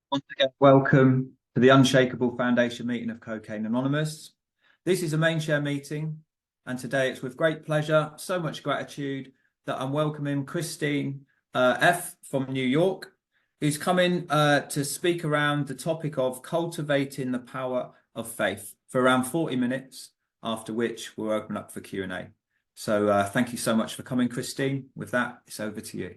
Once again, welcome to the Unshakable Foundation meeting of Cocaine Anonymous. This is a main share meeting, and today it's with great pleasure, so much gratitude, that I'm welcoming Kristine F. from New York, who's coming to speak around the topic of cultivating the power of faith for around 40 minutes, after which we'll open up for Q&A. So thank you so much for coming, Kristine. With that, it's over to you.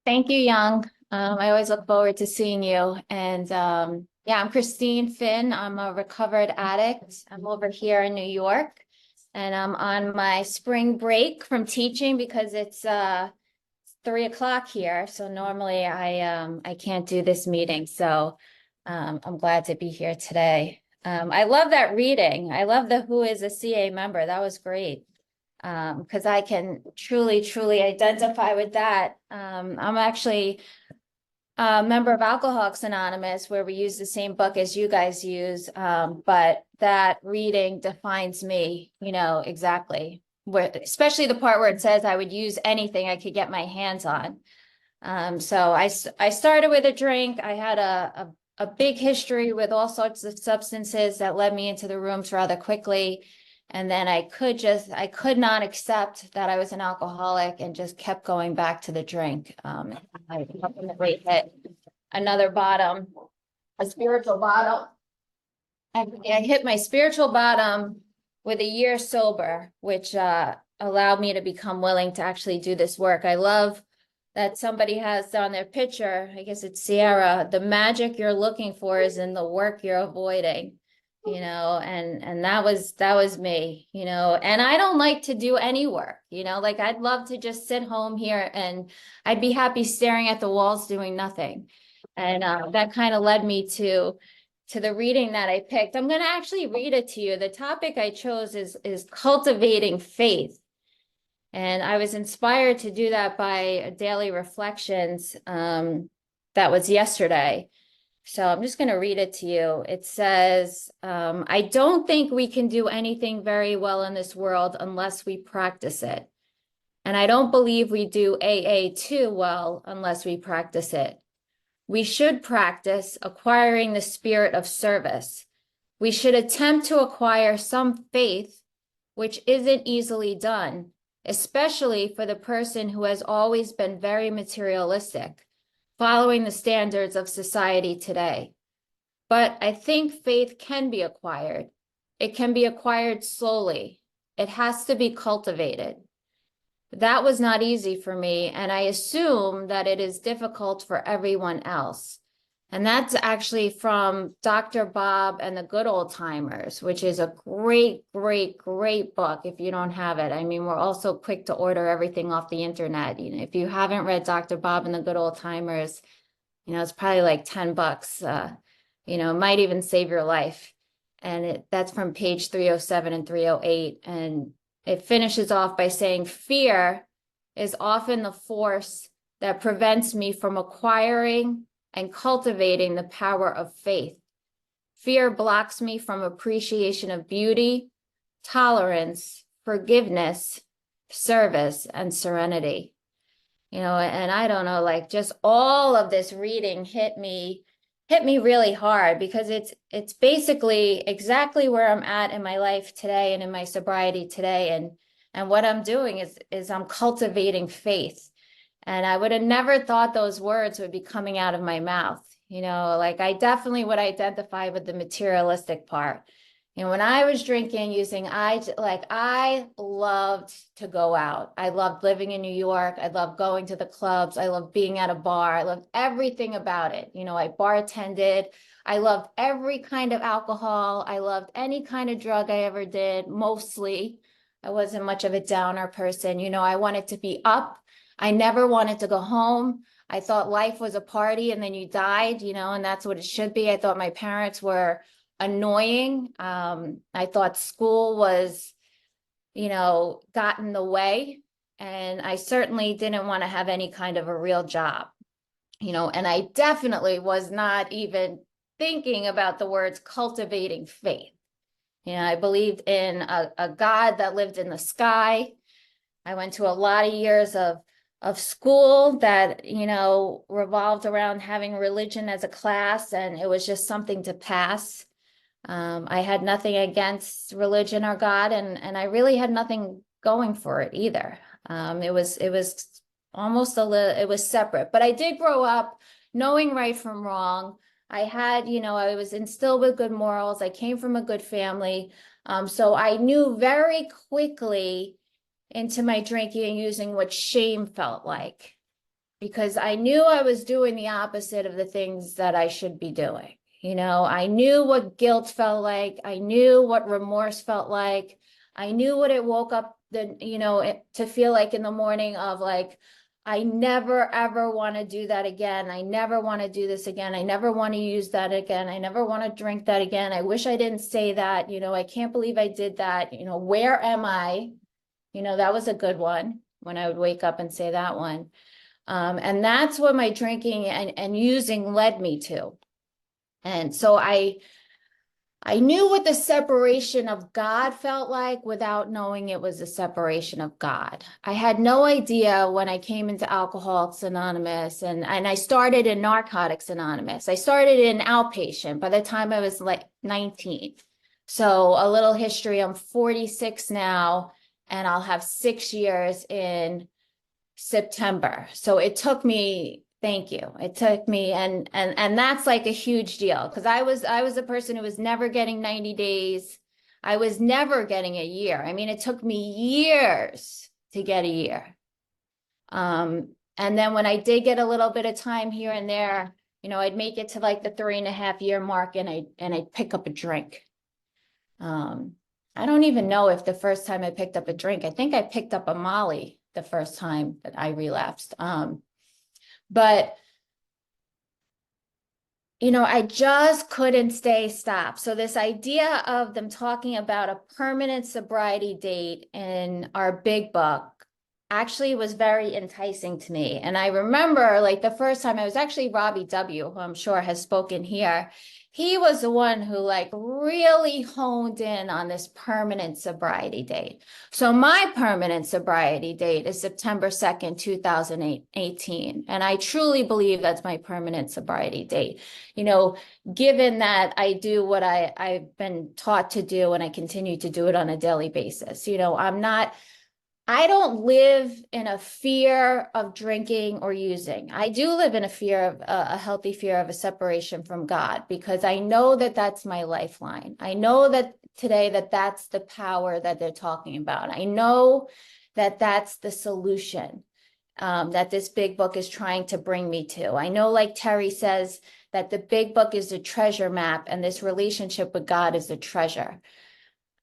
Thank you, Young. I always look forward to seeing you. And yeah, I'm Kristine Finn. I'm a recovered addict. I'm over here in New York, and I'm on my spring break from teaching because it's 3 o'clock here. So normally I can't do this meeting. So I'm glad to be here today. I love that reading. I love the Who is a CA member. That was great. Because I can truly identify with that. I'm actually a member of Alcoholics Anonymous, where we use the same book as you guys use, but that reading defines me, exactly. Especially the part where it says I would use anything I could get my hands on. So I started with a drink. I had a big history with all sorts of substances that led me into the rooms rather quickly. And then I could not accept that I was an alcoholic and just kept going back to the drink. I ultimately hit another bottom, a spiritual bottom. I hit my spiritual bottom with a year sober, which allowed me to become willing to actually do this work. I love that somebody has on their picture, I guess it's Sierra, the magic you're looking for is in the work you're avoiding. And that was me, and I don't like to do any work, like I'd love to just sit home here and I'd be happy staring at the walls doing nothing. And that kind of led me to the reading that I picked. I'm going to actually read it to you. The topic I chose is cultivating faith. And I was inspired to do that by daily reflections that was yesterday. So I'm just going to read it to you. It says, I don't think we can do anything very well in this world unless we practice it. And I don't believe we do AA too well unless we practice it. We should practice acquiring the spirit of service. We should attempt to acquire some faith, which isn't easily done, especially for the person who has always been very materialistic, following the standards of society today. But I think faith can be acquired. It can be acquired slowly. It has to be cultivated. That was not easy for me, and I assume that it is difficult for everyone else. And that's actually from Dr. Bob and the Good Old Timers, which is a great book if you don't have it. I mean, we're also quick to order everything off the internet. If you haven't read Dr. Bob and the Good Old Timers, it's probably like $10. Might even save your life. And that's from page 307 and 308. And it finishes off by saying, fear is often the force that prevents me from acquiring and cultivating the power of faith. Fear blocks me from appreciation of beauty, tolerance, forgiveness, service, and serenity. And I don't know, like just all of this reading hit me really hard, because it's basically exactly where I'm at in my life today and in my sobriety today. And what I'm doing is I'm cultivating faith. And I would have never thought those words would be coming out of my mouth. Like I definitely would identify with the materialistic part. When I was drinking, I loved to go out. I loved living in New York. I loved going to the clubs. I loved being at a bar. I loved everything about it. I bartended. I loved every kind of alcohol. I loved any kind of drug I ever did, mostly. I wasn't much of a downer person. I wanted to be up. I never wanted to go home. I thought life was a party and then you died, and that's what it should be. I thought my parents were annoying. I thought school was, got in the way. And I certainly didn't want to have any kind of a real job, and I definitely was not even thinking about the words cultivating faith. I believed in a God that lived in the sky. I went to a lot of years of school that, revolved around having religion as a class, and it was just something to pass. I had nothing against religion or God, and I really had nothing going for it either. It was almost it was separate, but I did grow up knowing right from wrong. I had, I was instilled with good morals. I came from a good family. So I knew very quickly into my drinking and using what shame felt like, because I knew I was doing the opposite of the things that I should be doing. I knew what guilt felt like. I knew what remorse felt like. I knew what it woke up to feel like in the morning of like, I never, ever want to do that again. I never want to do this again. I never want to use that again. I never want to drink that again. I wish I didn't say that. I can't believe I did that. Where am I? That was a good one when I would wake up and say that one. And that's what my drinking and using led me to. And so I knew what the separation of God felt like without knowing it was a separation of God. I had no idea when I came into Alcoholics Anonymous, and I started in Narcotics Anonymous. I started in outpatient by the time I was like 19. So a little history, I'm 46 now, and I'll have 6 years in September. So it took me, thank you. It took me, and that's like a huge deal, because I was a person who was never getting 90 days. I was never getting a year. I mean, it took me years to get a year. And then when I did get a little bit of time here and there, I'd make it to like the 3.5 year mark, and I'd pick up a drink. I don't even know if the first time I picked up a drink, I think I picked up a Molly the first time that I relapsed. But I just couldn't stop. So this idea of them talking about a permanent sobriety date in our big book actually was very enticing to me. And I remember like the first time, I was actually Robbie W., who I'm sure has spoken here. He was the one who like really honed in on this permanent sobriety date. So my permanent sobriety date is September 2nd, 2018. And I truly believe that's my permanent sobriety date. Given that I do what I've been taught to do, and I continue to do it on a daily basis. I don't live in a fear of drinking or using. I do live in a fear of a healthy fear of a separation from God, because I know that that's my lifeline. I know that today that's the power that they're talking about. I know that that's the solution that this big book is trying to bring me to. I know, like Terry says, that the big book is a treasure map, and this relationship with God is a treasure.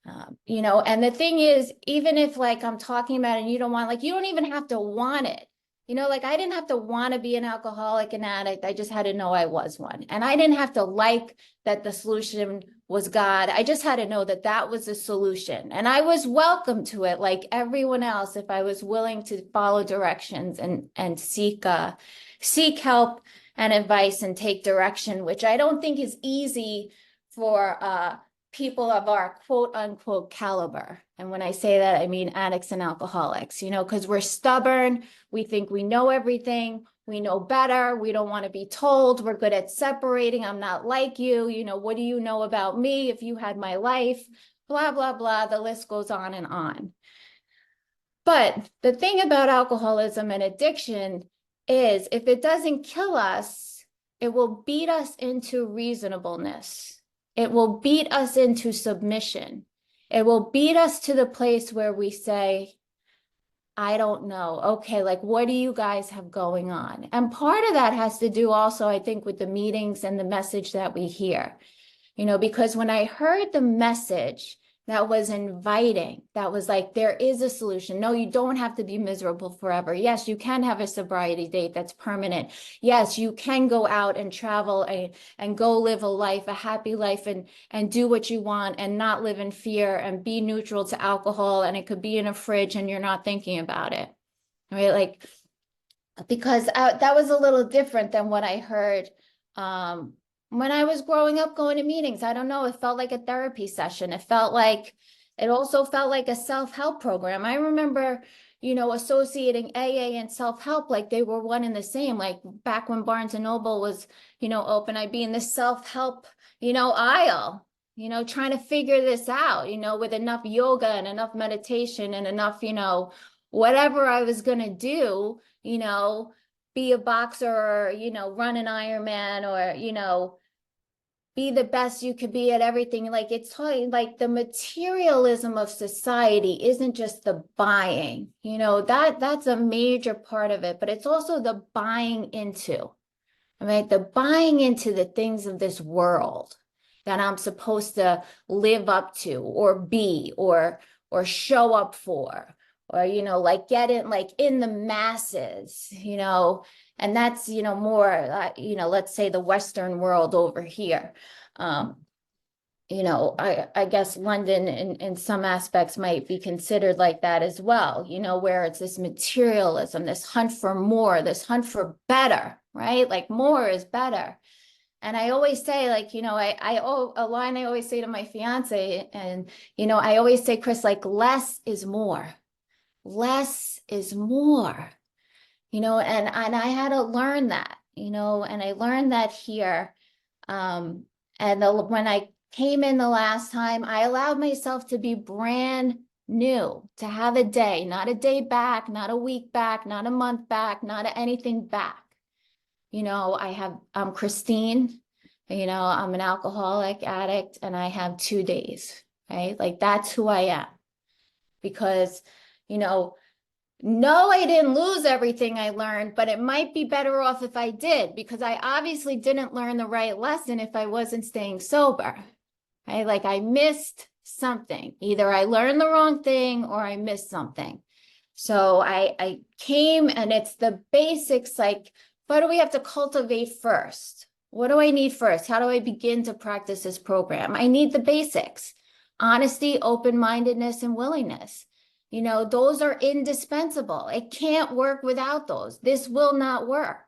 And the thing is, even if like I'm talking about it and you don't want, like, you don't even have to want it. Like I didn't have to want to be an alcoholic and addict. I just had to know I was one. And I didn't have to like that the solution was God. I just had to know that that was the solution. And I was welcome to it like everyone else, if I was willing to follow directions and seek help and advice and take direction, which I don't think is easy for people of our quote unquote caliber. And when I say that, I mean addicts and alcoholics, because we're stubborn. We think we know everything. We know better. We don't want to be told. We're good at separating. I'm not like you. What do you know about me if you had my life? Blah, blah, blah. The list goes on and on. But the thing about alcoholism and addiction is if it doesn't kill us, it will beat us into reasonableness. It will beat us into submission. It will beat us to the place where we say, I don't know. Okay, like, what do you guys have going on? And part of that has to do also, I think, with the meetings and the message that we hear. Because when I heard the message that was inviting, that was like, there is a solution. No, you don't have to be miserable forever. Yes, you can have a sobriety date that's permanent. Yes, you can go out and travel and go live a life, a happy life, and do what you want and not live in fear and be neutral to alcohol. And it could be in a fridge and you're not thinking about it, right? Like, because that was a little different than what I heard when I was growing up, going to meetings. I don't know, it felt like a therapy session. It also felt like a self-help program. I remember, associating AA and self-help like they were one and the same. Like back when Barnes and Noble was, open, I'd be in the self-help, aisle, trying to figure this out, with enough yoga and enough meditation and enough, whatever I was going to do, be a boxer or, run an Ironman or, be the best you could be at everything. Like it's totally like the materialism of society isn't just the buying, that's a major part of it, but it's also the buying into, right? The buying into the things of this world that I'm supposed to live up to or be or show up for, or, like get it like in the masses, and that's, more, let's say the Western world over here. I guess London in some aspects might be considered like that as well, where it's this materialism, this hunt for more, this hunt for better, right? Like more is better. And I always say, like, a line I always say to my fiance, and, I always say, Chris, like, less is more. Less is more, and I had to learn that, and I learned that here. And when I came in the last time, I allowed myself to be brand new, to have a day, not a day back, not a week back, not a month back, not anything back. I'm Kristine, I'm an alcoholic addict, and I have 2 days, right? Like that's who I am. Because, no, I didn't lose everything I learned, but it might be better off if I did, because I obviously didn't learn the right lesson if I wasn't staying sober. Right? Like I missed something. Either I learned the wrong thing or I missed something. So I came, and it's the basics, like, what do we have to cultivate first? What do I need first? How do I begin to practice this program? I need the basics: honesty, open-mindedness, and willingness. Those are indispensable. It can't work without those. This will not work.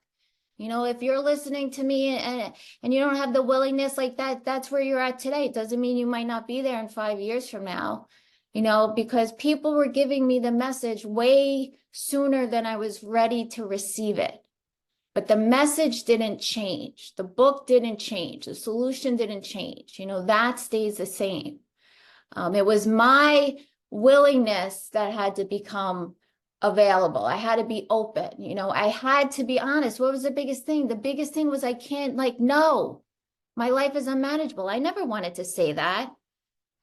If you're listening to me and you don't have the willingness like that, that's where you're at today. It doesn't mean you might not be there in 5 years from now, because people were giving me the message way sooner than I was ready to receive it. But the message didn't change. The book didn't change. The solution didn't change. That stays the same. It was my willingness that had to become available. I had to be open. I had to be honest. What was the biggest thing? The biggest thing was no, my life is unmanageable. I never wanted to say that.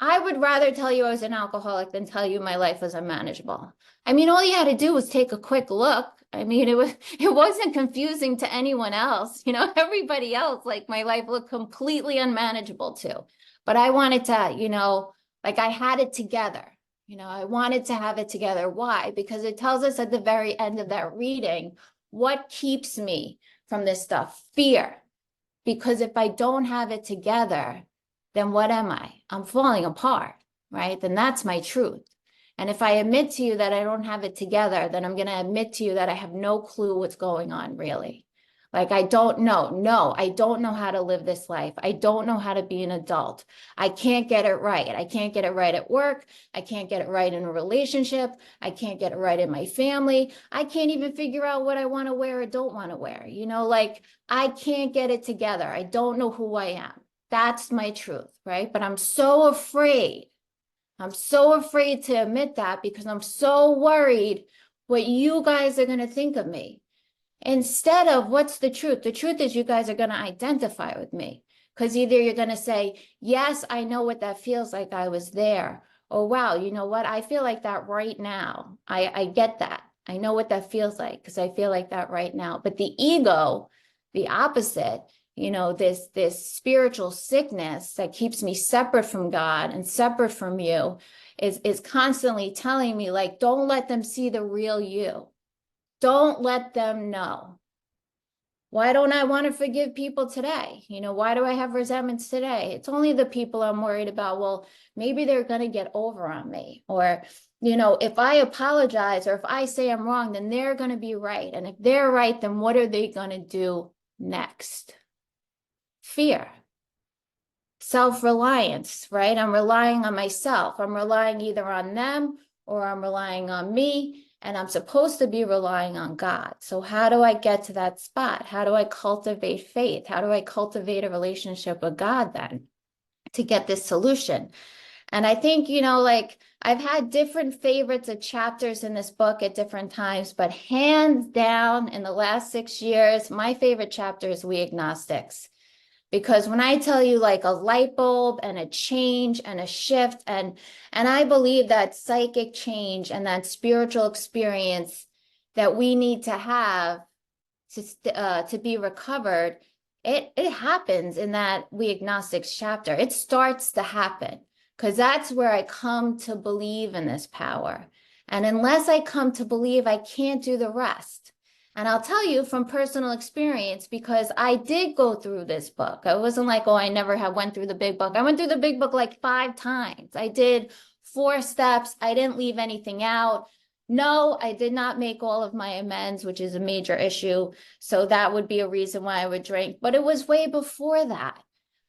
I would rather tell you I was an alcoholic than tell you my life was unmanageable. I mean, all you had to do was take a quick look. I mean, it wasn't confusing to anyone else. Everybody else, like, my life looked completely unmanageable too. But I wanted to, like, I had it together. I wanted to have it together. Why? Because it tells us at the very end of that reading, what keeps me from this stuff? Fear. Because if I don't have it together, then what am I? I'm falling apart, right? Then that's my truth. And if I admit to you that I don't have it together, then I'm going to admit to you that I have no clue what's going on, really. Like, I don't know. No, I don't know how to live this life. I don't know how to be an adult. I can't get it right. I can't get it right at work. I can't get it right in a relationship. I can't get it right in my family. I can't even figure out what I want to wear or don't want to wear. Like, I can't get it together. I don't know who I am. That's my truth, right? But I'm so afraid. I'm so afraid to admit that because I'm so worried what you guys are going to think of me. Instead of, what's the truth? The truth is you guys are going to identify with me, because either you're going to say, yes, I know what that feels like. I was there. Or, wow, you know what? I feel like that right now. I get that. I know what that feels like because I feel like that right now. But the ego, the opposite, this spiritual sickness that keeps me separate from God and separate from you is constantly telling me, like, don't let them see the real you. Don't let them know. Why don't I want to forgive people today? Why do I have resentments today? It's only the people I'm worried about. Well, maybe they're going to get over on me. Or, if I apologize or if I say I'm wrong, then they're going to be right. And if they're right, then what are they going to do next? Fear. Self-reliance, right? I'm relying on myself. I'm relying either on them or I'm relying on me. and I'm supposed to be relying on God. So how do I get to that spot? How do I cultivate faith? How do I cultivate a relationship with God then to get this solution? And I think, like I've had different favorites of chapters in this book at different times, but hands down in the last 6 years, my favorite chapter is We Agnostics. Because when I tell you like a light bulb and a change and a shift, and I believe that psychic change and that spiritual experience that we need to have to be recovered, it happens in that We Agnostics chapter. It starts to happen because that's where I come to believe in this power. And unless I come to believe, I can't do the rest. And I'll tell you from personal experience, because I did go through this book. I wasn't like, oh, I never have went through the big book. I went through the big book like 5 times. I did 4 steps. I didn't leave anything out. No, I did not make all of my amends, which is a major issue. So that would be a reason why I would drink. But it was way before that.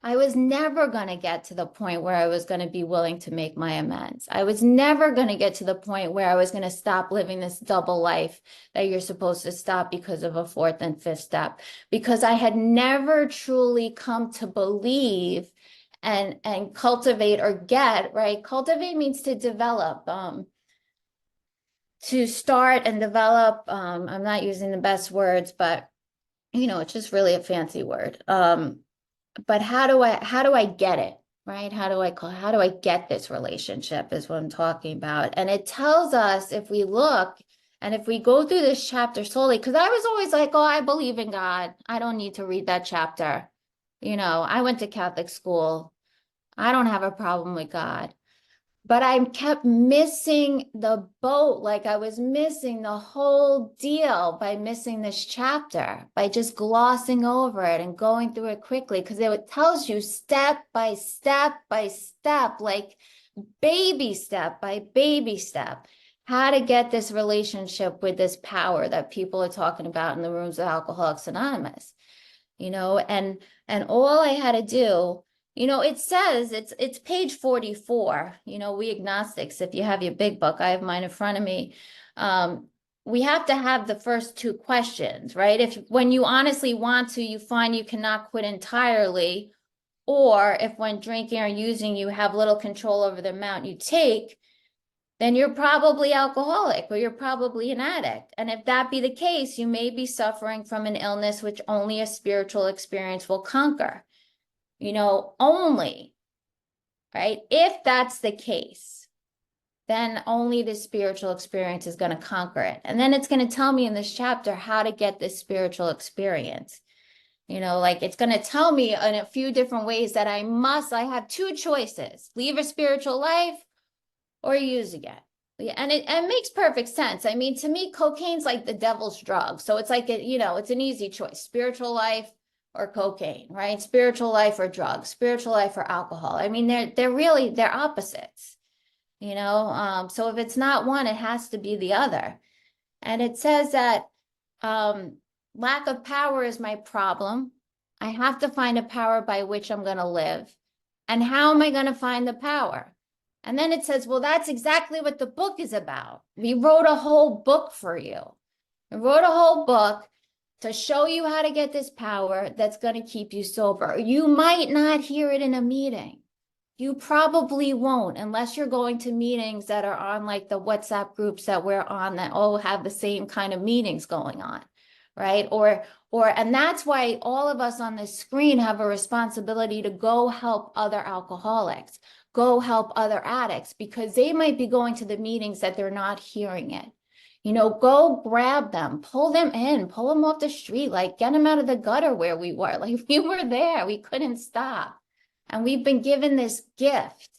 I was never going to get to the point where I was going to be willing to make my amends. I was never going to get to the point where I was going to stop living this double life that you're supposed to stop because of a 4th and 5th step, because I had never truly come to believe and cultivate or get, right? Cultivate means to develop, to start and develop. I'm not using the best words, but it's just really a fancy word. But how do I get it, right? How do I get this relationship is what I'm talking about. And it tells us, if we look and if we go through this chapter slowly, because I was always like, oh, I believe in God. I don't need to read that chapter. I went to Catholic school. I don't have a problem with God. But I kept missing the boat, like I was missing the whole deal by missing this chapter, by just glossing over it and going through it quickly, because it tells you step by step by step, like baby step by baby step, how to get this relationship with this power that people are talking about in the rooms of Alcoholics Anonymous, and all I had to do. It says it's page 44, We Agnostics. If you have your big book, I have mine in front of me. We have to have the first 2 questions, right? When you honestly want to, you find you cannot quit entirely, or if when drinking or using, you have little control over the amount you take, then you're probably alcoholic or you're probably an addict. And if that be the case, you may be suffering from an illness which only a spiritual experience will conquer. Only, right? If that's the case, then only the spiritual experience is going to conquer it. And then it's going to tell me in this chapter how to get this spiritual experience. Like it's going to tell me in a few different ways that I have 2 choices: leave a spiritual life or use again. And it makes perfect sense. I mean, to me, cocaine's like the devil's drug. So it's like, it's an easy choice: spiritual life or cocaine, right? Spiritual life or drugs, spiritual life or alcohol. I mean, they're opposites, so if it's not one, it has to be the other. And it says that lack of power is my problem. I have to find a power by which I'm going to live. And how am I going to find the power? And then it says, well, that's exactly what the book is about. We wrote a whole book for you. We wrote a whole book to show you how to get this power that's going to keep you sober. You might not hear it in a meeting. You probably won't, unless you're going to meetings that are on like the WhatsApp groups that we're on that all have the same kind of meetings going on, right? And that's why all of us on this screen have a responsibility to go help other alcoholics, go help other addicts, because they might be going to the meetings that they're not hearing it. Go grab them, pull them in, pull them off the street, like get them out of the gutter where we were. Like we were there, we couldn't stop. And we've been given this gift.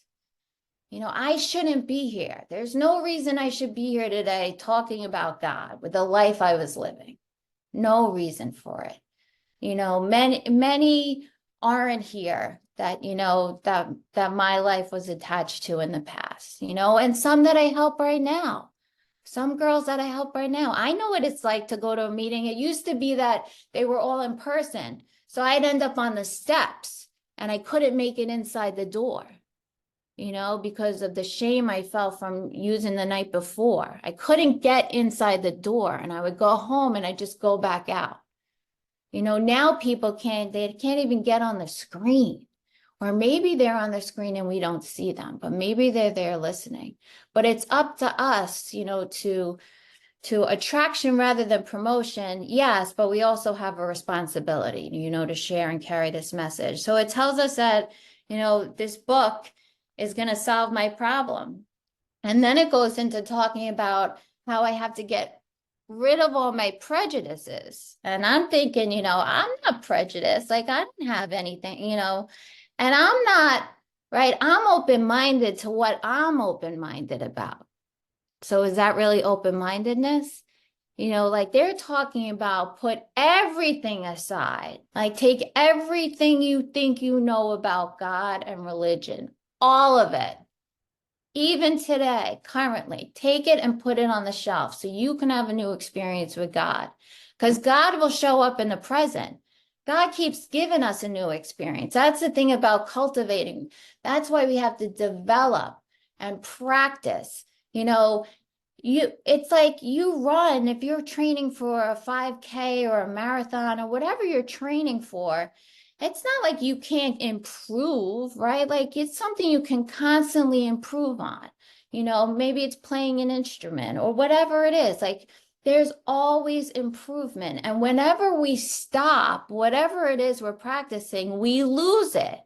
I shouldn't be here. There's no reason I should be here today talking about God with the life I was living. No reason for it. Many aren't here that, that my life was attached to in the past, and some that I help right now. Some girls that I help right now, I know what it's like to go to a meeting. It used to be that they were all in person. So I'd end up on the steps and I couldn't make it inside the door. because of the shame I felt from using the night before. I couldn't get inside the door, and I would go home and I just go back out. Now people they can't even get on the screen. Or maybe they're on the screen and we don't see them, but maybe they're there listening. But it's up to us, to attraction rather than promotion. Yes, but we also have a responsibility, to share and carry this message. So it tells us that, this book is going to solve my problem. And then it goes into talking about how I have to get rid of all my prejudices. And I'm thinking, I'm not prejudiced. Like, I don't have anything, and I'm not, right? I'm open-minded to what I'm open-minded about. So is that really open-mindedness? Like they're talking about put everything aside, like take everything you think you know about God and religion, all of it. Even today, currently, take it and put it on the shelf so you can have a new experience with God. Because God will show up in the present. God keeps giving us a new experience. That's the thing about cultivating. That's why we have to develop and practice. It's like you run, if you're training for a 5K or a marathon or whatever you're training for, it's not like you can't improve, right? Like it's something you can constantly improve on. Maybe it's playing an instrument or whatever it is. Like there's always improvement. And whenever we stop, whatever it is we're practicing, we lose it,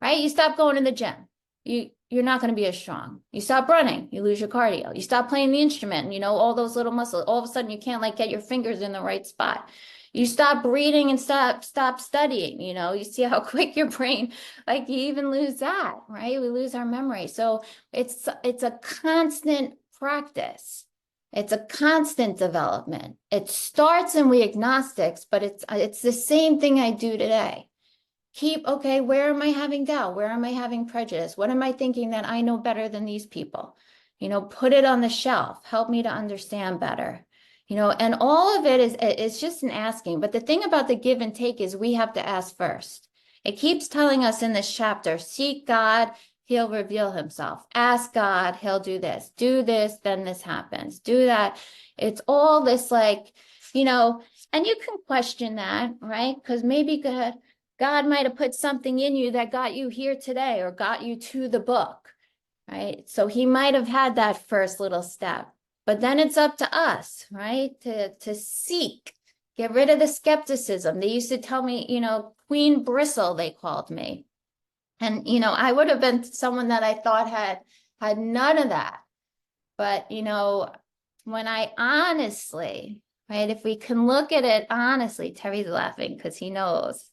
right? You stop going to the gym. You're not going to be as strong. You stop running, you lose your cardio. You stop playing the instrument, all those little muscles. All of a sudden, you can't like get your fingers in the right spot. You stop reading and stop studying. You see how quick your brain, like you even lose that, right? We lose our memory. So it's a constant practice. It's a constant development. It starts in we agnostics, but it's the same thing I do today. Okay, where am I having doubt? Where am I having prejudice? What am I thinking that I know better than these people? Put it on the shelf. Help me to understand better. And all of it is just an asking. But the thing about the give and take is we have to ask first. It keeps telling us in this chapter, seek God, he'll reveal himself. Ask God, he'll do this. Do this, then this happens. Do that. It's all this like, and you can question that, right? Because maybe God might have put something in you that got you here today or got you to the book, right? So he might have had that first little step, but then it's up to us, right? To seek, get rid of the skepticism. They used to tell me, Queen Bristle, they called me. And, I would have been someone that I thought had none of that. But, when I honestly, right, if we can look at it honestly, Terry's laughing because he knows.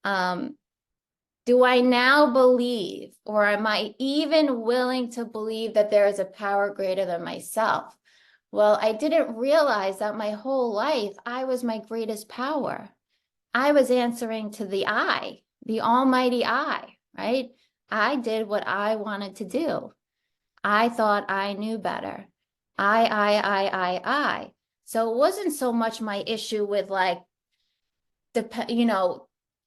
Do I now believe, or am I even willing to believe that there is a power greater than myself? Well, I didn't realize that my whole life, I was my greatest power. I was answering to the I, the almighty I, right? I did what I wanted to do. I thought I knew better. I. So it wasn't so much my issue with like,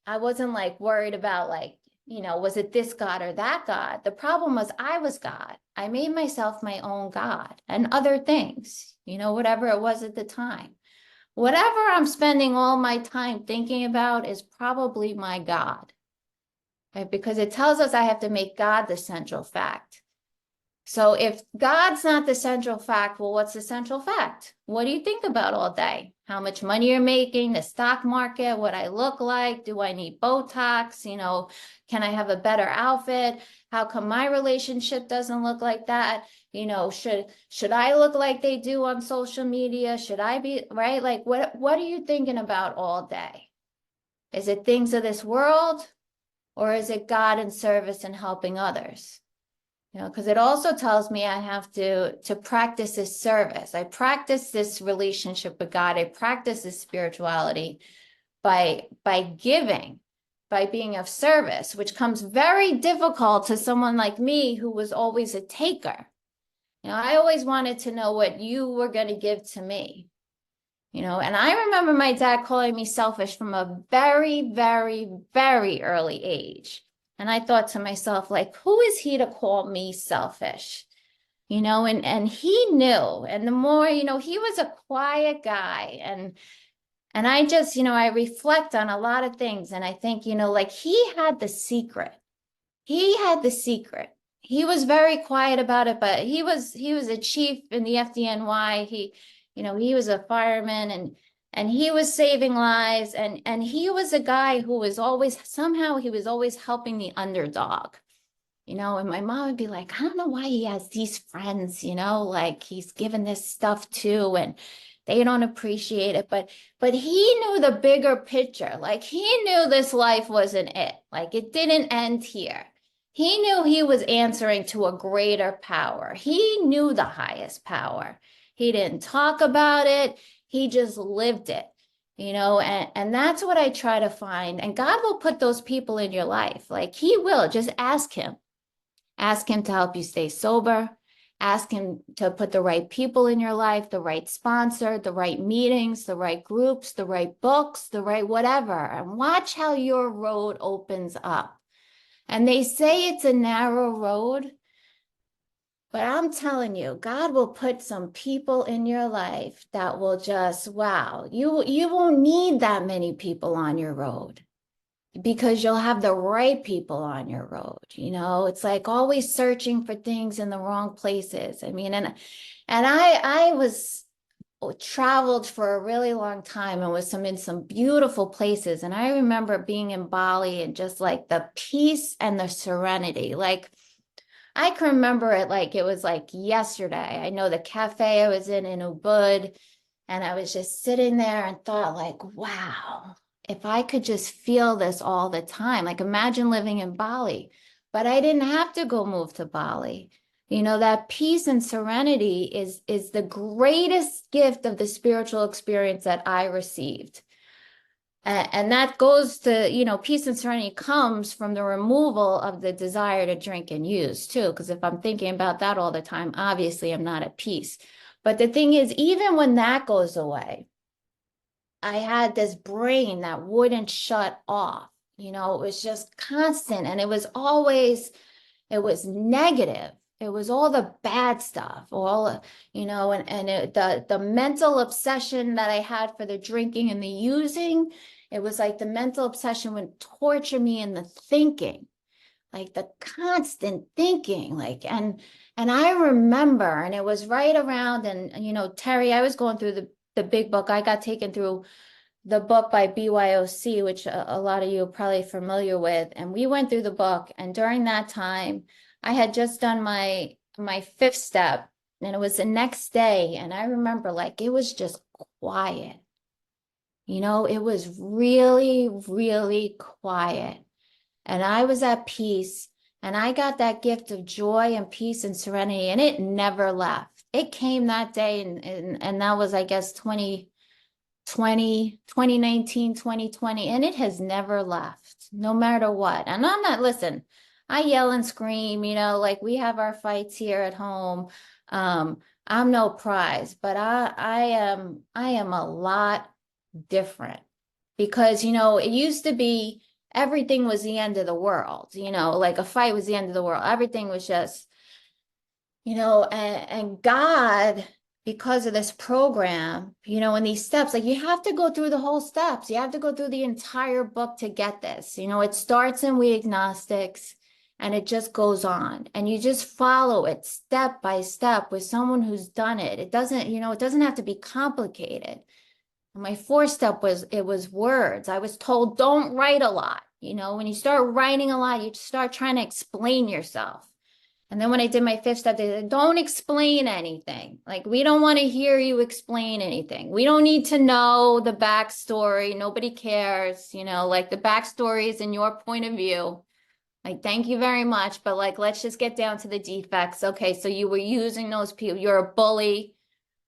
I wasn't like worried about like, was it this God or that God? The problem was I was God. I made myself my own God and other things, whatever it was at the time. Whatever I'm spending all my time thinking about is probably my God, right? Because it tells us I have to make God the central fact. So if God's not the central fact, well, what's the central fact? What do you think about all day? How much money you're making, the stock market, what I look like? Do I need Botox? Can I have a better outfit? How come my relationship doesn't look like that? Should I look like they do on social media? Should I be, right? Like, what are you thinking about all day? Is it things of this world, or is it God and service and helping others? Because it also tells me I have to practice this service. I practice this relationship with God. I practice this spirituality by giving, by being of service, which comes very difficult to someone like me who was always a taker. I always wanted to know what you were going to give to me. And I remember my dad calling me selfish from a very, very, very early age. And I thought to myself, like, who is he to call me selfish? And he knew. And the more, he was a quiet guy. And I just, I reflect on a lot of things. And I think, like he had the secret. He had the secret. He was very quiet about it, but he was a chief in the FDNY. He was a fireman, and he was saving lives, and he was a guy who was always, somehow he was always helping the underdog. And my mom would be like, I don't know why he has these friends, like he's given this stuff too, and they don't appreciate it. But he knew the bigger picture. Like he knew this life wasn't it. Like it didn't end here. He knew he was answering to a greater power. He knew the highest power. He didn't talk about it. He just lived it. And that's what I try to find. And God will put those people in your life. Like he will. Just ask him. Ask him to help you stay sober. Ask him to put the right people in your life, the right sponsor, the right meetings, the right groups, the right books, the right whatever. And watch how your road opens up. And they say it's a narrow road, but I'm telling you, God will put some people in your life that will just, wow, you won't need that many people on your road, because you'll have the right people on your road. It's like always searching for things in the wrong places. I mean, and I was traveled for a really long time and was in some beautiful places. And I remember being in Bali and just like the peace and the serenity. Like I can remember it like it was like yesterday. I know the cafe I was in Ubud, and I was just sitting there and thought like, wow, if I could just feel this all the time, like imagine living in Bali. But I didn't have to go move to Bali. That peace and serenity is the greatest gift of the spiritual experience that I received. And that goes to, peace and serenity comes from the removal of the desire to drink and use too. Because if I'm thinking about that all the time, obviously I'm not at peace. But the thing is, even when that goes away, I had this brain that wouldn't shut off. It was just constant, and it was negative. It was all the bad stuff, the mental obsession that I had for the drinking and the using. It was like the mental obsession would torture me in the thinking, like the constant thinking, and I remember, and it was right around, and Terry, I was going through the big book. I got taken through the book by BYOC, which a lot of you are probably familiar with. And we went through the book. And during that time, I had just done my fifth step, and it was the next day. And I remember like it was just quiet. It was really, really quiet. And I was at peace. And I got that gift of joy and peace and serenity. And it never left. It came that day. And that was, I guess, 2019, 2020, and it has never left, no matter what. And I'm not, listen, I yell and scream, like we have our fights here at home. I'm no prize, but I am a lot different, because, it used to be everything was the end of the world, like a fight was the end of the world. Everything was just, and God, because of this program, and these steps, like you have to go through the whole steps. You have to go through the entire book to get this. It starts in We Agnostics, and it just goes on, and you just follow it step by step with someone who's done it. It doesn't have to be complicated. My fourth step was words. I was told, don't write a lot. When you start writing a lot, you start trying to explain yourself. And then when I did my fifth step, they said, don't explain anything. Like, we don't want to hear you explain anything. We don't need to know the backstory. Nobody cares. Like the backstory is in your point of view. Like, thank you very much. But like, let's just get down to the defects. Okay, so you were using those people. You're a bully,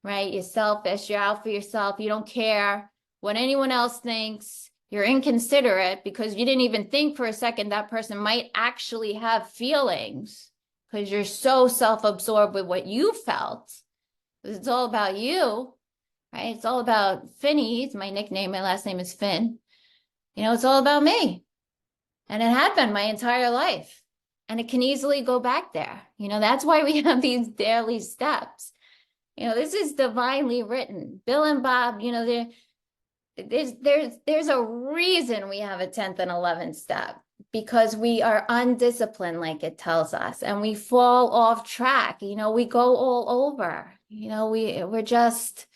right? You're selfish. You're out for yourself. You don't care what anyone else thinks. You're inconsiderate because you didn't even think for a second that person might actually have feelings, because you're so self-absorbed with what you felt. It's all about you, right? It's all about Finny. It's my nickname. My last name is Finn. It's all about me. And it had been my entire life. And it can easily go back there. That's why we have these daily steps. This is divinely written. Bill and Bob, there's a reason we have a 10th and 11th step, because we are undisciplined, like it tells us, and we fall off track. We go all over. We're just,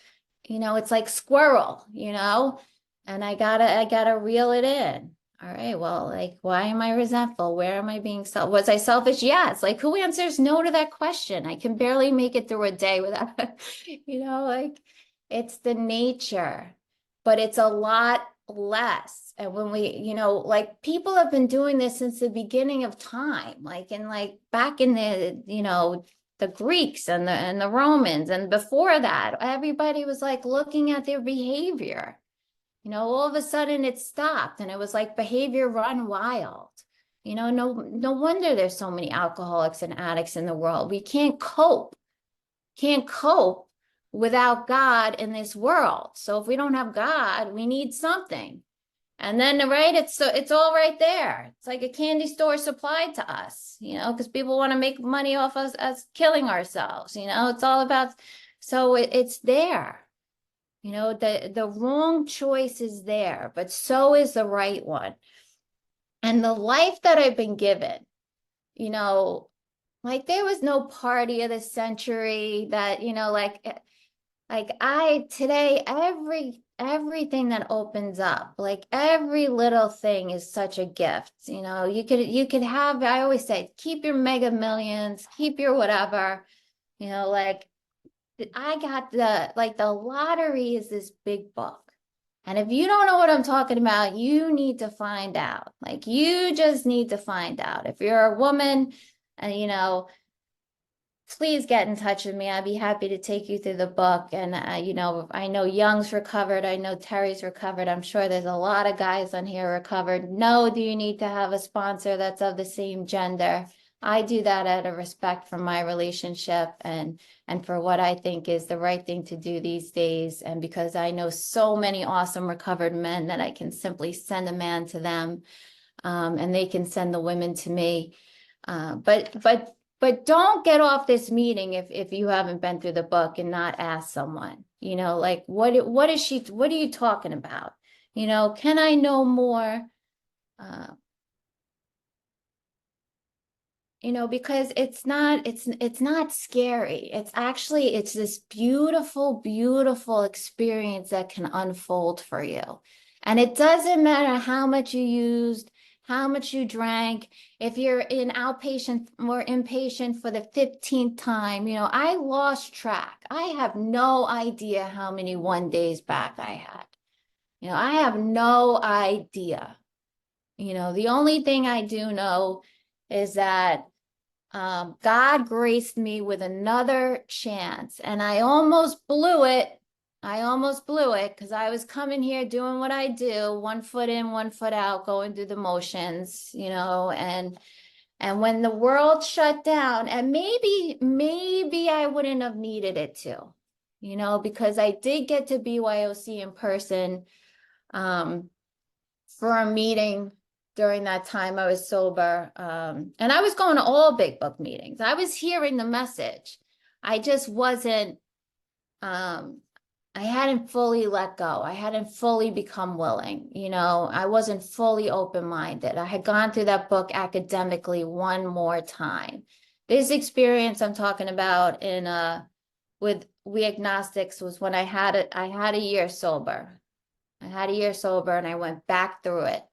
it's like squirrel, and I gotta reel it in. All right, well, like, why am I resentful? Where am I being was I selfish? Yes. Like, who answers no to that question? I can barely make it through a day without, like, it's the nature, but it's a lot less. And when we, like, people have been doing this since the beginning of time, like back in the Greeks and the Romans, and before that, everybody was like looking at their behavior. All of a sudden it stopped, and it was like behavior run wild. No wonder there's so many alcoholics and addicts in the world. We can't cope without God in this world. So if we don't have God, we need something. And then, right, it's all right there. It's like a candy store supplied to us, because people want to make money off us killing ourselves. It's all about, so it's there. The wrong choice is there, but so is the right one. And the life that I've been given, like, there was no party of the century that, like today, everything that opens up, like every little thing is such a gift. You could have, I always say, keep your mega millions, keep your whatever, like, I got the lottery is this big book. And if you don't know what I'm talking about, you need to find out. Like, you just need to find out. If you're a woman, and please get in touch with me. I'd be happy to take you through the book. And, I know Young's recovered. I know Terry's recovered. I'm sure there's a lot of guys on here recovered. No, do you need to have a sponsor that's of the same gender? I do that out of respect for my relationship and for what I think is the right thing to do these days. And because I know so many awesome recovered men that I can simply send a man to them, and they can send the women to me. But don't get off this meeting if you haven't been through the book and not ask someone, like, what are you talking about? Can I know more? Because it's not scary. It's this beautiful, beautiful experience that can unfold for you. And it doesn't matter how much you used, how much you drank, if you're in outpatient or inpatient for the 15th time. I lost track. I have no idea how many 1 days back I had. I have no idea. The only thing I do know is that God graced me with another chance, and I almost blew it. Because I was coming here doing what I do, 1 foot in, 1 foot out, going through the motions, and when the world shut down, and maybe I wouldn't have needed it to, because I did get to BYOC in person, for a meeting during that time I was sober. And I was going to all big book meetings. I was hearing the message. I just wasn't, I hadn't fully let go. I hadn't fully become willing. I wasn't fully open-minded. I had gone through that book academically one more time. This experience I'm talking about with We Agnostics was when I had a year sober. I had a year sober, and I went back through it.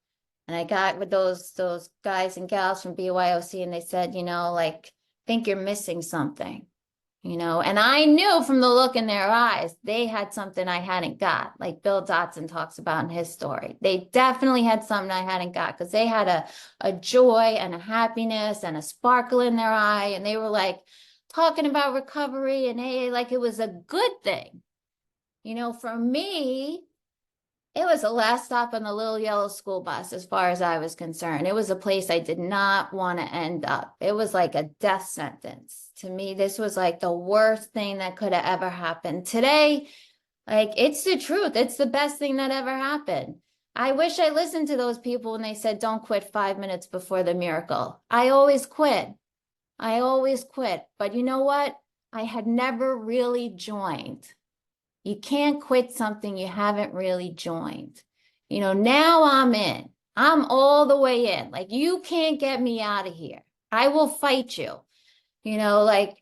And I got with those guys and gals from BYOC, and they said, like, think you're missing something, and I knew from the look in their eyes, they had something I hadn't got, like Bill Dotson talks about in his story. They definitely had something I hadn't got, because they had a joy and a happiness and a sparkle in their eye. And they were like talking about recovery and AA like it was a good thing. For me, it was the last stop on the little yellow school bus, as far as I was concerned. It was a place I did not want to end up. It was like a death sentence. To me, this was like the worst thing that could have ever happened. Today, like, it's the truth. It's the best thing that ever happened. I wish I listened to those people when they said, don't quit 5 minutes before the miracle. I always quit. I always quit. But you know what? I had never really joined. You can't quit something you haven't really joined. You know, now I'm in. I'm all the way in. Like, you can't get me out of here. I will fight you. You know, like,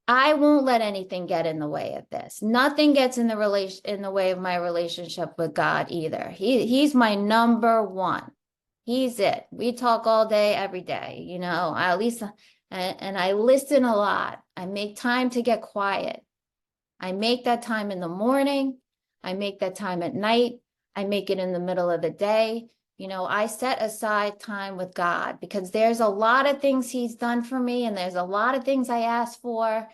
I won't let anything get in the way of this. Nothing gets in the way of my relationship with God either. He's my number one. He's it. We talk all day, every day, you know, I at least, and I listen a lot. I make time to get quiet. I make that time in the morning. I make that time at night. I make it in the middle of the day. You know, I set aside time with God because there's a lot of things he's done for me and there's a lot of things I ask for.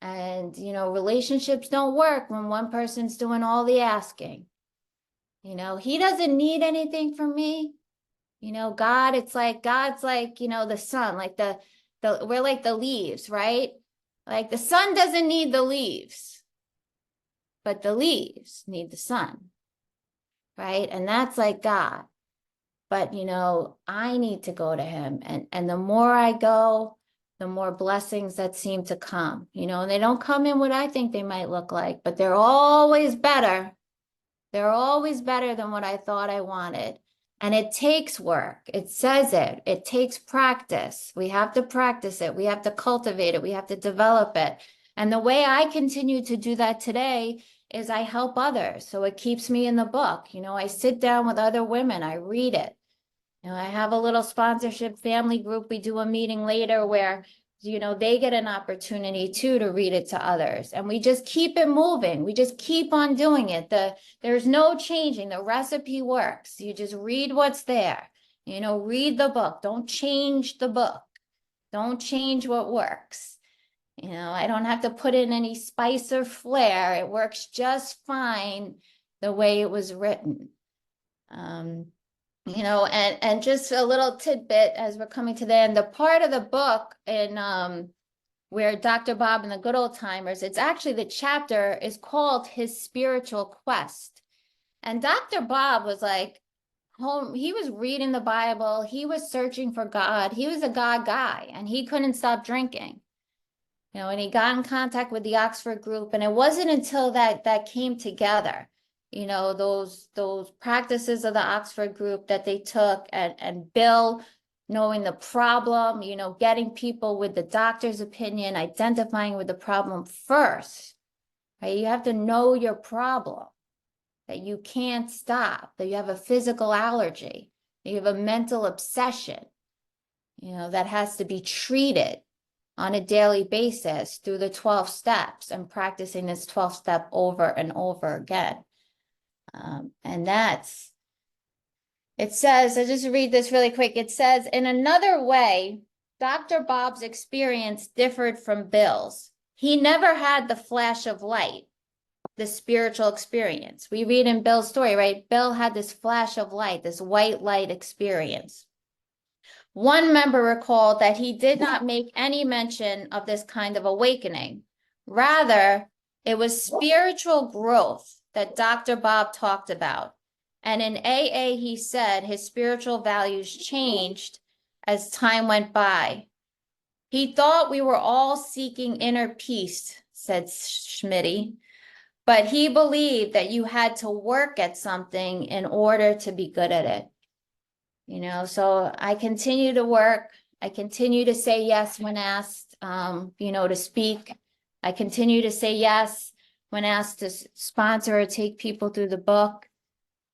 And, you know, relationships don't work when one person's doing all the asking. You know, he doesn't need anything from me. You know, God's like, you know, the sun, like we're like the leaves, right? Like the sun doesn't need the leaves, but the leaves need the sun, right? And that's like God. But, you know, I need to go to him. And the more I go, the more blessings that seem to come, you know, and they don't come in what I think they might look like, but they're always better. They're always better than what I thought I wanted. And it takes work. It says it. It takes practice. We have to practice it. We have to cultivate it. We have to develop it. And the way I continue to do that today is I help others. So it keeps me in the book. You know, I sit down with other women. I read it. You know, I have a little sponsorship family group. We do a meeting later where, you know, they get an opportunity too to read it to others. And we just keep it moving. We just keep on doing it. There's no changing. The recipe works. You just read what's there. You know, read the book. Don't change the book. Don't change what works. You know, I don't have to put in any spice or flair. It works just fine the way it was written. You know, and just a little tidbit as we're coming to the end, the part of the book in where Dr. Bob and the Good Old Timers, it's actually the chapter is called His Spiritual Quest. And Dr. Bob was like home, he was reading the Bible, he was searching for God, he was a God guy, and he couldn't stop drinking. You know, and he got in contact with the Oxford group, and it wasn't until that came together, you know, those practices of the Oxford group that they took, and Bill knowing the problem, you know, getting people with the doctor's opinion, identifying with the problem first, right? You have to know your problem, that you can't stop, that you have a physical allergy, that you have a mental obsession, you know, that has to be treated on a daily basis through the 12 steps and practicing this 12 step over and over again. And it says, I'll just read this really quick. It says, in another way, Dr. Bob's experience differed from Bill's. He never had the flash of light, the spiritual experience. We read in Bill's story, right? Bill had this flash of light, this white light experience. One member recalled that he did not make any mention of this kind of awakening. Rather, it was spiritual growth that Dr. Bob talked about. And in AA, he said his spiritual values changed as time went by. He thought we were all seeking inner peace, said Schmitty, but he believed that you had to work at something in order to be good at it. You know, so I continue to work. I continue to say yes when asked, you know, to speak. I continue to say yes when asked to sponsor or take people through the book,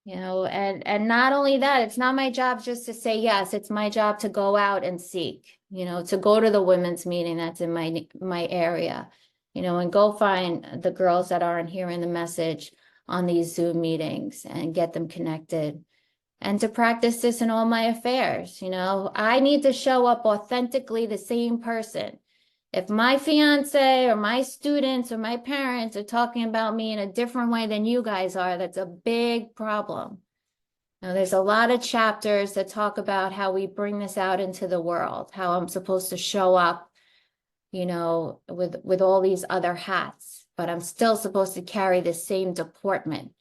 you know, and not only that, it's not my job just to say yes. It's my job to go out and seek, you know, to go to the women's meeting that's in my area, you know, and go find the girls that aren't hearing the message on these Zoom meetings and get them connected. And to practice this in all my affairs, you know, I need to show up authentically the same person. If my fiance or my students or my parents are talking about me in a different way than you guys are, that's a big problem. Now, there's a lot of chapters that talk about how we bring this out into the world, how I'm supposed to show up, you know, with all these other hats, but I'm still supposed to carry the same deportment.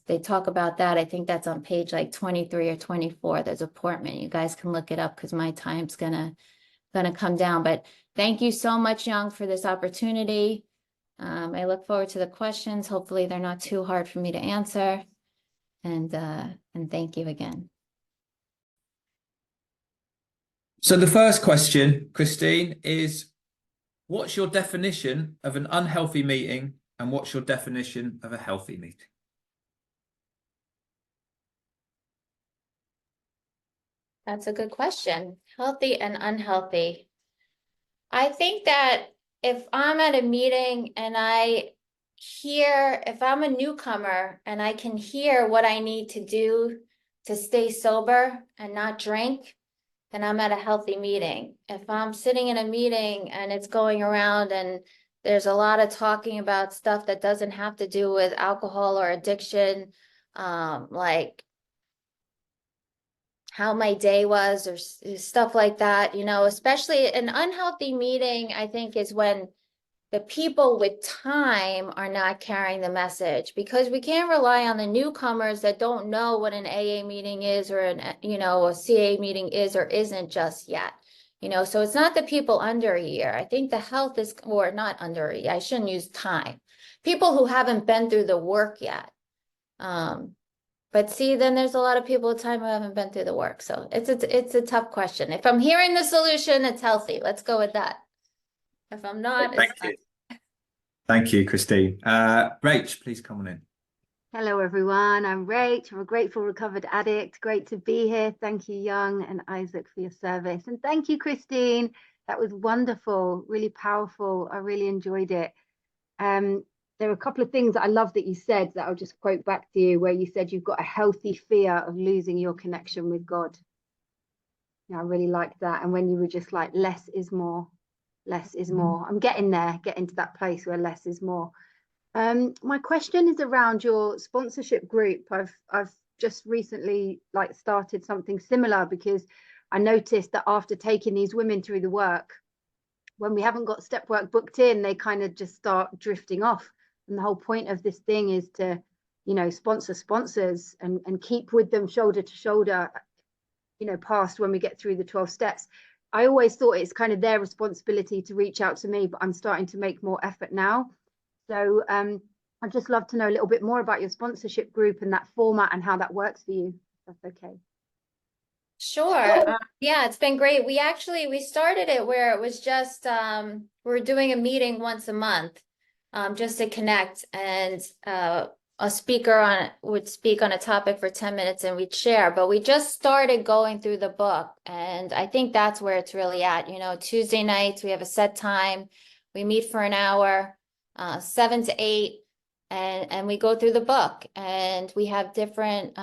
They talk about that. I think that's on page like 23 or 24. There's a portman. You guys can look it up because my time's gonna come down. But thank you so much, Young, for this opportunity. I look forward to the questions. Hopefully they're not too hard for me to answer. And thank you again. So the first question, Kristine, is what's your definition of an unhealthy meeting and what's your definition of a healthy meeting? That's a good question. Healthy and unhealthy. I think that if I'm at a meeting and if I'm a newcomer and I can hear what I need to do to stay sober and not drink, then I'm at a healthy meeting. If I'm sitting in a meeting and it's going around and there's a lot of talking about stuff that doesn't have to do with alcohol or addiction, like how my day was or stuff like that, especially an unhealthy meeting, I think is when the people with time are not carrying the message, because we can't rely on the newcomers that don't know what an AA meeting is or a CA meeting is or isn't just yet. So it's not the people under a year. I think the health is, or not under a year, I shouldn't use time. People who haven't been through the work yet. But see, then there's a lot of people with time who haven't been through the work. So it's a tough question. If I'm hearing the solution, it's healthy. Let's go with that. If I'm not, Thank it's you. not. Thank you, Kristine. Rach, please come on in. Hello, everyone. I'm Rach. I'm a grateful recovered addict. Great to be here. Thank you, Young and Isaac, for your service. And thank you, Kristine. That was wonderful, really powerful. I really enjoyed it. There are a couple of things that I love that you said that I'll just quote back to you, where you said you've got a healthy fear of losing your connection with God. Yeah, I really liked that. And when you were just like, less is more, less is more. I'm getting to that place where less is more. My question is around your sponsorship group. I've just recently started something similar, because I noticed that after taking these women through the work, when we haven't got step work booked in, they kind of just start drifting off. And the whole point of this thing is to, sponsor sponsors and keep with them shoulder to shoulder, past when we get through the 12 steps. I always thought it's kind of their responsibility to reach out to me, but I'm starting to make more effort now. So I'd just love to know a little bit more about your sponsorship group and that format and how that works for you, if that's okay. Sure. Yeah, it's been great. We started it where it was just we're doing a meeting once a month, just to connect, and a speaker would speak on a topic for 10 minutes and we'd share. But we just started going through the book, and I think that's where it's really at. Tuesday nights we have a set time. We meet for an hour, 7 to 8, and we go through the book, and we have different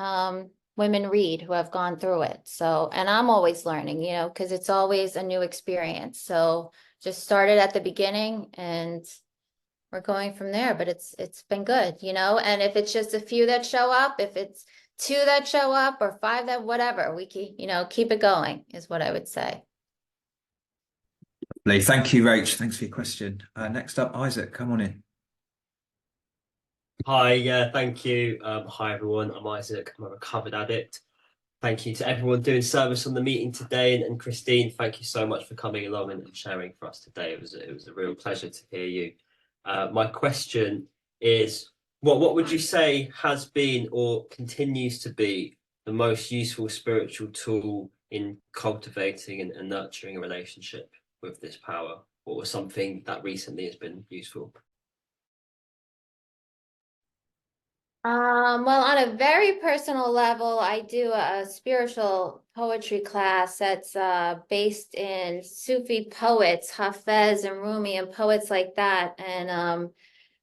women read who have gone through it. So, and I'm always learning, because it's always a new experience. So just started at the beginning and we're going from there, but it's been good, and if it's just a few that show up, if it's 2 that show up or 5 that, whatever, we keep it going is what I would say. Thank you, Rach. Thanks for your question. Next up, Isaac, come on in. Hi, yeah, thank you. Hi, everyone. I'm Isaac. I'm a recovered addict. Thank you to everyone doing service on the meeting today. And Kristine, thank you so much for coming along and sharing for us today. It was a real pleasure to hear you. My question is, what would you say has been or continues to be the most useful spiritual tool in cultivating and nurturing a relationship with this power, or something that recently has been useful? Well, on a very personal level, I do a spiritual poetry class that's based in Sufi poets, Hafez and Rumi, and poets like that, and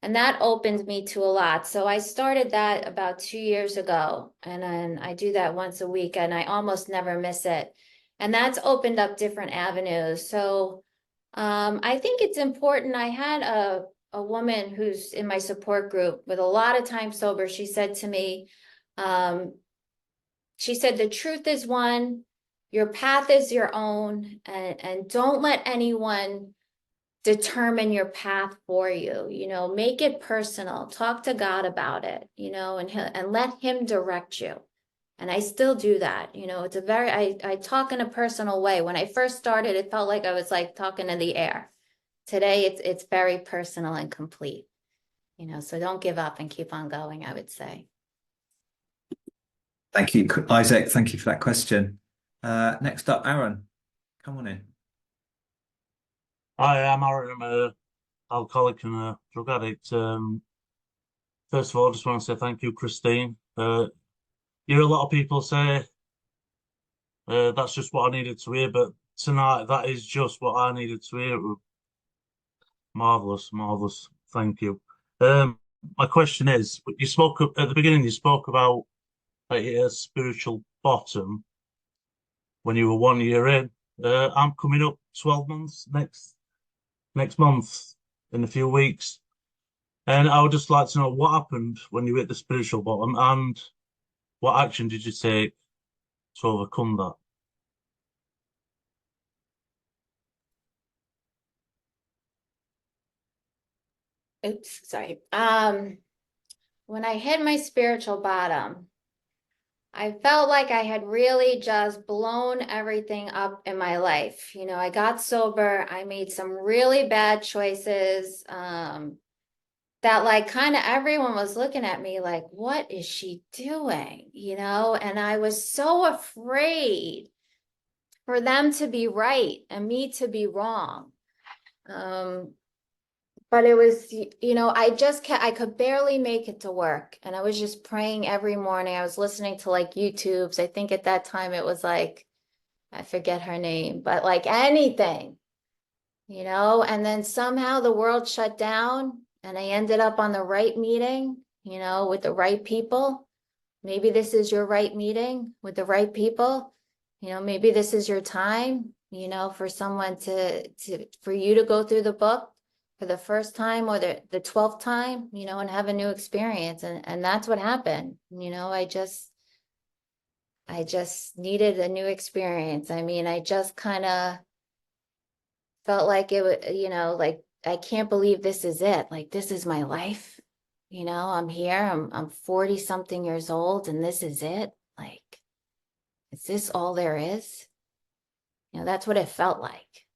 that opened me to a lot. So I started that about 2 years ago, and then I do that once a week, and I almost never miss it. And that's opened up different avenues. So I think it's important. I had a woman who's in my support group with a lot of time sober. She said to me, she said, the truth is one, your path is your own, and don't let anyone determine your path for you, make it personal, talk to God about it, and let him direct you. And I still do that. It's I talk in a personal way. When I first started, it felt like I was like talking in the air. Today, it's very personal and complete, so don't give up and keep on going, I would say. Thank you, Isaac. Thank you for that question. Next up, Aaron, come on in. Hi, I'm Aaron. I'm a alcoholic and a drug addict. First of all, I just want to say thank you, Kristine. You hear a lot of people say that's just what I needed to hear, but tonight that is just what I needed to hear. It was marvelous, marvelous. Thank you. My question is, you spoke at the beginning. You spoke about a spiritual bottom when you were 1 year in. I'm coming up 12 months next month in a few weeks. And I would just like to know what happened when you hit the spiritual bottom and what action did you take to overcome that? Oops, sorry. When I hit my spiritual bottom, I felt like I had really just blown everything up in my life. I got sober. I made some really bad choices. That like kind of everyone was looking at me like, what is she doing? And I was so afraid for them to be right and me to be wrong. But it was, I could barely make it to work. And I was just praying every morning. I was listening to like YouTubes. I think at that time it was like, I forget her name, but like anything, and then somehow the world shut down and I ended up on the right meeting, with the right people. Maybe this is your right meeting with the right people. Maybe this is your time, for someone for you to go through the book for the first time or the 12th time, and have a new experience. And that's what happened. I just needed a new experience. I mean, I just kind of felt like it was, like, I can't believe this is it. Like, this is my life. I'm here, I'm 40 something years old and this is it. Like, is this all there is? That's what it felt like.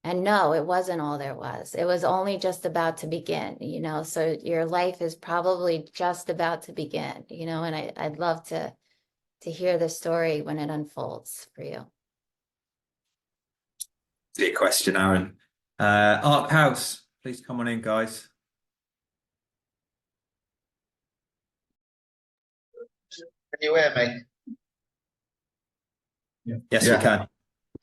And no, it wasn't all there was. It was only just about to begin, so your life is probably just about to begin, and I'd love to hear the story when it unfolds for you. Good question, Aaron. Art House, please come on in, guys. Can you hear me? Yes, we can.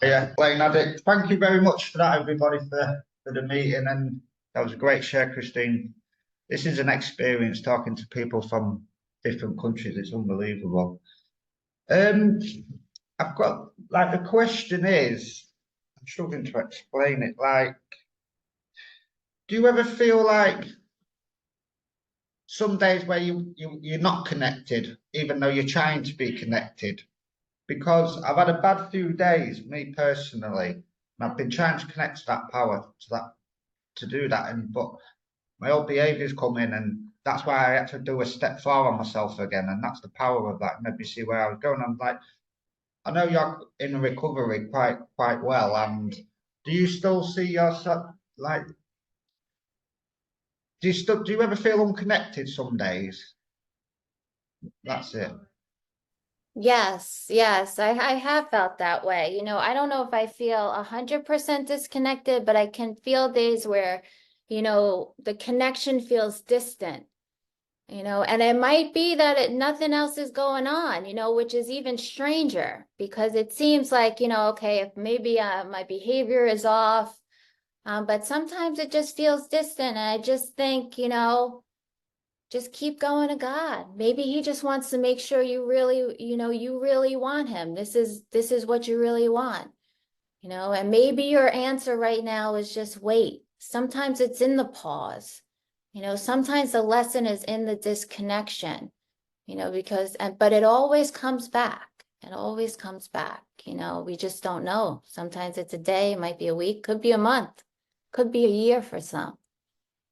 Yeah, Plain Addict. Thank you very much for that, everybody, for the meeting. And that was a great share, Kristine. This is an experience talking to people from different countries. It's unbelievable. I've got, like, the question is, I'm struggling to explain it. Like, do you ever feel like some days where you're not connected, even though you're trying to be connected? Because I've had a bad few days, me personally, and I've been trying to connect to that power, to do that, but my old behaviours come in, and that's why I had to do a step forward on myself again, and that's the power of that. It made me see where I was going. I'm like, I know you're in recovery quite well, and do you still see yourself like? Do you ever feel unconnected some days? That's it. Yes, I have felt that way. I don't know if I feel 100% disconnected, but I can feel days where, the connection feels distant, and it might be that nothing else is going on, which is even stranger because it seems like, okay, if maybe my behavior is off, but sometimes it just feels distant. And I just think, just keep going to God. Maybe he just wants to make sure you really, you really want him. This is what you really want, and maybe your answer right now is just wait. Sometimes it's in the pause, sometimes the lesson is in the disconnection, but it always comes back. It always comes back. We just don't know. Sometimes it's a day, it might be a week, could be a month. could be a year for some,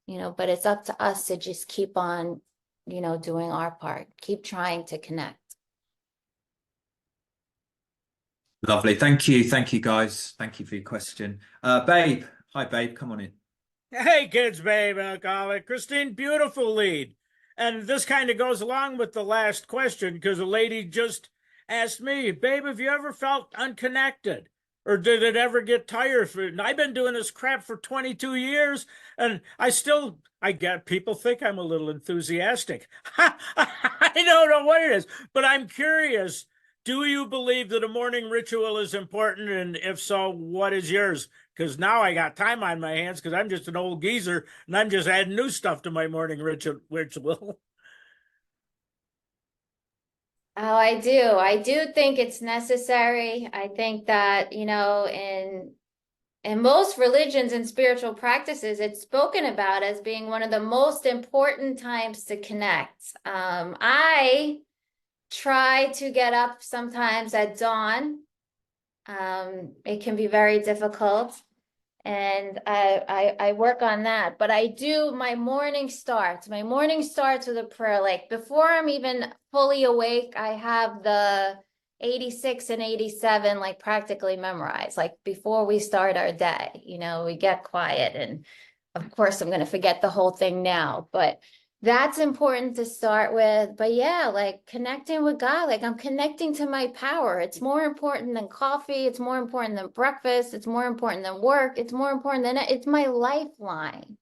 but it's up to us to just keep on, doing our part, keep trying to connect. Lovely. Thank you. Thank you, guys. Thank you for your question. Babe. Hi, babe. Come on in. Hey, kids, babe, alcoholic. Kristine, beautiful lead. And this kind of goes along with the last question because a lady just asked me, babe, have you ever felt unconnected? Or did it ever get tired? And I've been doing this crap for 22 years, and I get people think I'm a little enthusiastic. I don't know what it is, but I'm curious. Do you believe that a morning ritual is important? And if so, what is yours? Because now I got time on my hands because I'm just an old geezer and I'm just adding new stuff to my morning ritual. Oh, I do. I do think it's necessary. I think that, in most religions and spiritual practices, it's spoken about as being one of the most important times to connect. I try to get up sometimes at dawn. It can be very difficult, and I work on that. But I do, my morning starts with a prayer. Like before I'm even fully awake, I have the 86 and 87 like practically memorized. Like before we start our day, we get quiet, and of course I'm going to forget the whole thing now, but that's important to start with. But yeah, like connecting with God, like I'm connecting to my power. It's more important than coffee. It's more important than breakfast. It's more important than work. It's more important than it's my lifeline.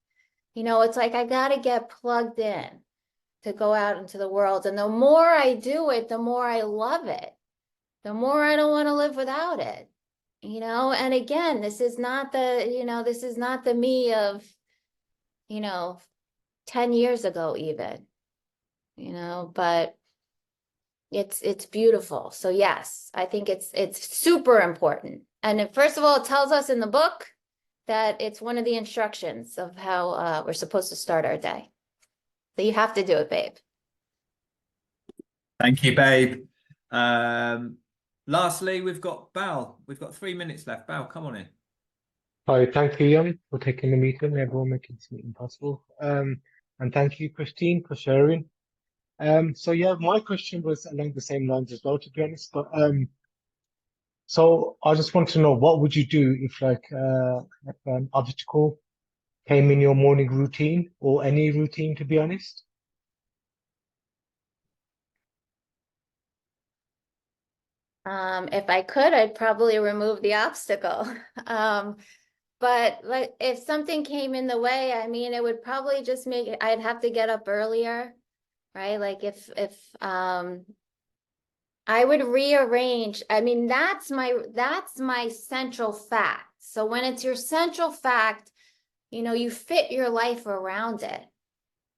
It's like I got to get plugged in to go out into the world. And the more I do it, the more I love it. The more I don't want to live without it. And again, this is not the me of 10 years ago even, but it's beautiful. So yes, I think it's super important. And first of all, it tells us in the book that it's one of the instructions of how we're supposed to start our day. So you have to do it, babe. Thank you, babe. Lastly, we've got Bal. We've got 3 minutes left. Bal, come on in. Hi, thank you, Jan, for taking the meeting and everyone making this meeting possible. And thank you, Kristine, for sharing. So yeah, my question was along the same lines as well, to be honest. But so I just want to know, what would you do if like an obstacle came in your morning routine or any routine, to be honest? If I could, I'd probably remove the obstacle. But like if something came in the way, I mean, it would probably just make it, I'd have to get up earlier, right? Like if I would rearrange, I mean, that's my central fact. So when it's your central fact, you fit your life around it.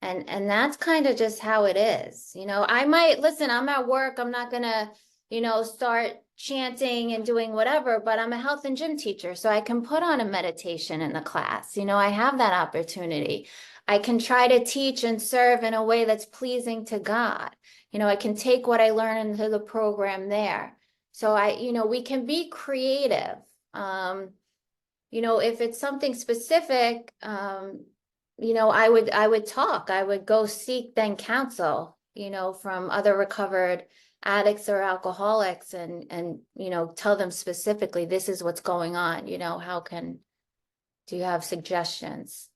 And that's kind of just how it is. I might listen, I'm at work, I'm not gonna, start chanting and doing whatever, but I'm a health and gym teacher, so I can put on a meditation in the class. I have that opportunity. I can try to teach and serve in a way that's pleasing to God. I can take what I learn into the program there. So we can be creative. If it's something specific, I would go seek then counsel, from other recovered addicts or alcoholics and tell them specifically, this is what's going on. Do you have suggestions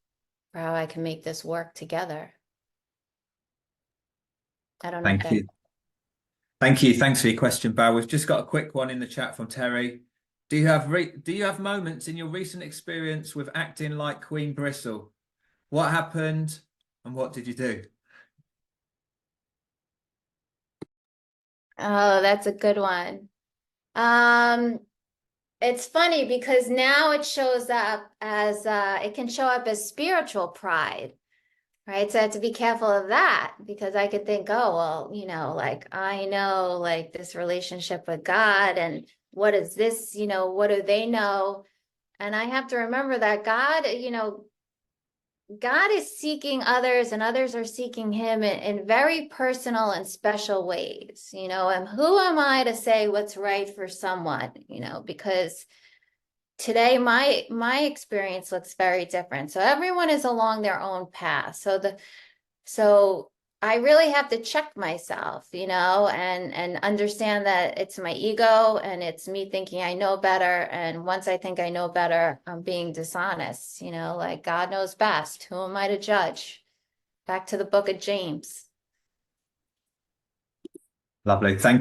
for how I can make this work together? I don't know. Thank you. Thank you. Thanks for your question, Bal. We've just got a quick one in the chat from Terry. Do you have moments in your recent experience with acting like Queen Bristle? What happened and what did you do? Oh, that's a good one. It's funny because now it shows up as it can show up as spiritual pride, right? So I have to be careful of that because I could think, oh, well, like I know like this relationship with God and what is this, what do they know? And I have to remember that God is seeking others and others are seeking him in very personal and special ways, and who am I to say what's right for someone, because today my experience looks very different. So everyone is along their own path. So I really have to check myself, you know, and understand that it's my ego and it's me thinking I know better. And once I think I know better, I'm being dishonest, you know, like God knows best. Who am I to judge? Back to the book of James. Lovely. Thank you.